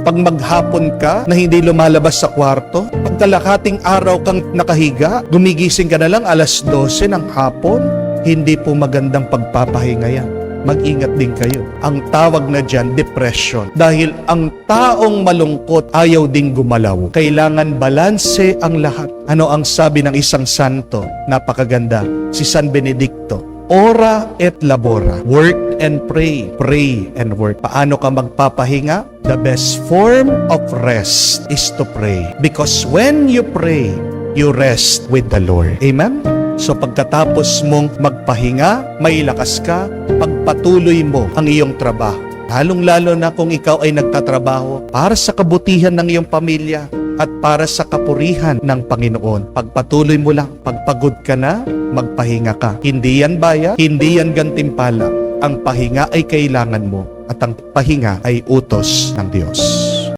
Pag maghapon ka na hindi lumalabas sa kwarto, pag kalahating araw kang nakahiga, gumigising ka na lang 12:00 ng hapon, hindi po magandang pagpapahinga yan. Mag-ingat din kayo. Ang tawag na dyan, depression. Dahil ang taong malungkot ayaw ding gumalaw. Kailangan balanse ang lahat. Ano ang sabi ng isang santo? Napakaganda. Si San Benedicto. Ora et labora. Work and pray. Pray and work. Paano ka magpapahinga? The best form of rest is to pray. Because when you pray, you rest with the Lord. Amen? So pagkatapos mong magpahinga, may lakas ka, pagpatuloy mo ang iyong trabaho. Lalong-lalo na kung ikaw ay nagtatrabaho para sa kabutihan ng iyong pamilya at para sa kapurihan ng Panginoon. Pagpatuloy mo lang, pagpagod ka na, magpahinga ka. Hindi yan bayad, hindi yan gantimpala. Ang pahinga ay kailangan mo at ang pahinga ay utos ng Diyos.